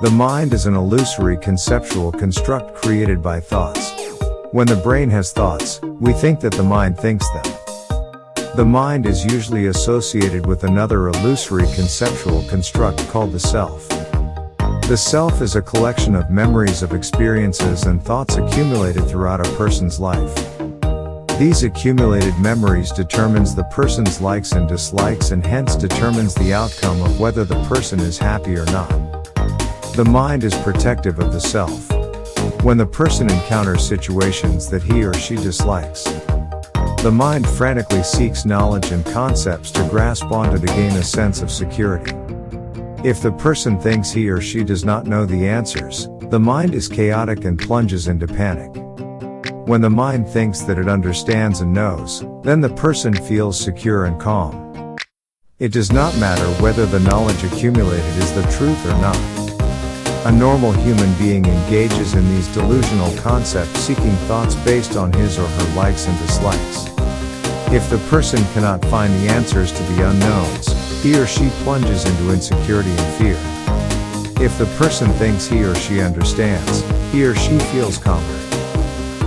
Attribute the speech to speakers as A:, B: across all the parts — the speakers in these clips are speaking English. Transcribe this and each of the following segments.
A: The mind is an illusory conceptual construct created by thoughts. When the brain has thoughts, we think that the mind thinks them. The mind is usually associated with another illusory conceptual construct called the self. The self is a collection of memories of experiences and thoughts accumulated throughout a person's life. These accumulated memories determines the person's likes and dislikes and hence determines the outcome of whether the person is happy or not. The mind is protective of the self. When the person encounters situations that he or she dislikes, the mind frantically seeks knowledge and concepts to grasp onto to gain a sense of security. If the person thinks he or she does not know the answers, the mind is chaotic and plunges into panic. When the mind thinks that it understands and knows, then the person feels secure and calm. It does not matter whether the knowledge accumulated is the truth or not. A normal human being engages in these delusional concepts seeking thoughts based on his or her likes and dislikes. If the person cannot find the answers to the unknowns, he or she plunges into insecurity and fear. If the person thinks he or she understands, he or she feels calmer.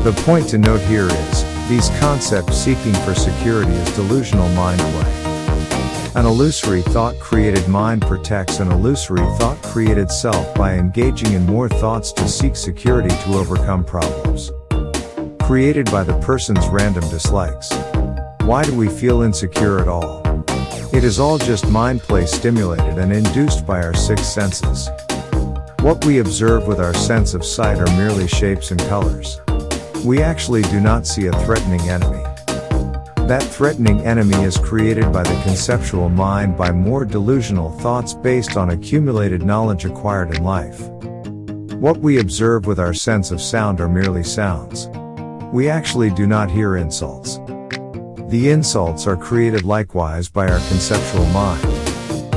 A: The point to note here is, these concepts seeking for security is delusional mind play. An illusory thought-created mind protects an illusory thought-created self by engaging in more thoughts to seek security to overcome problems created by the person's random dislikes. Why do we feel insecure at all? It is all just mind play stimulated and induced by our six senses. What we observe with our sense of sight are merely shapes and colors. We actually do not see a threatening enemy. That threatening enemy is created by the conceptual mind by more delusional thoughts based on accumulated knowledge acquired in life. What we observe with our sense of sound are merely sounds. We actually do not hear insults. The insults are created likewise by our conceptual mind.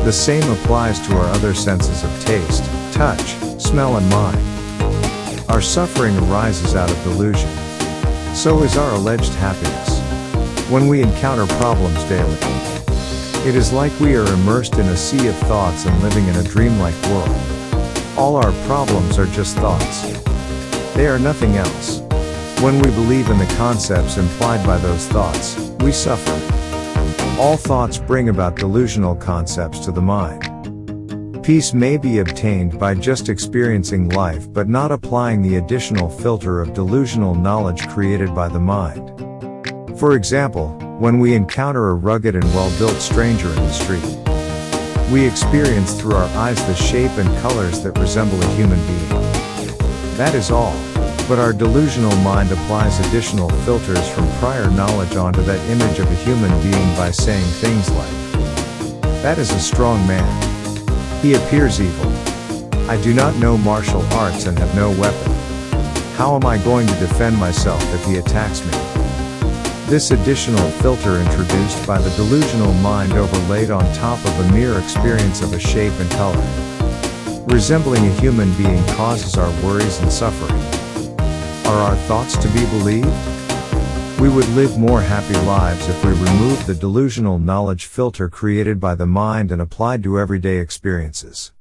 A: The same applies to our other senses of taste, touch, smell and mind. Our suffering arises out of delusion. So is our alleged happiness. When we encounter problems daily, it is like we are immersed in a sea of thoughts and living in a dreamlike world. All our problems are just thoughts. They are nothing else. When we believe in the concepts implied by those thoughts, we suffer. All thoughts bring about delusional concepts to the mind. Peace may be obtained by just experiencing life but not applying the additional filter of delusional knowledge created by the mind. For example, when we encounter a rugged and well-built stranger in the street, we experience through our eyes the shape and colors that resemble a human being. That is all. But our delusional mind applies additional filters from prior knowledge onto that image of a human being by saying things like, "That is a strong man. He appears evil. I do not know martial arts and have no weapon. How am I going to defend myself if he attacks me?" This additional filter introduced by the delusional mind overlaid on top of a mere experience of a shape and color resembling a human being causes our worries and suffering. Are our thoughts to be believed? We would live more happy lives if we removed the delusional knowledge filter created by the mind and applied to everyday experiences.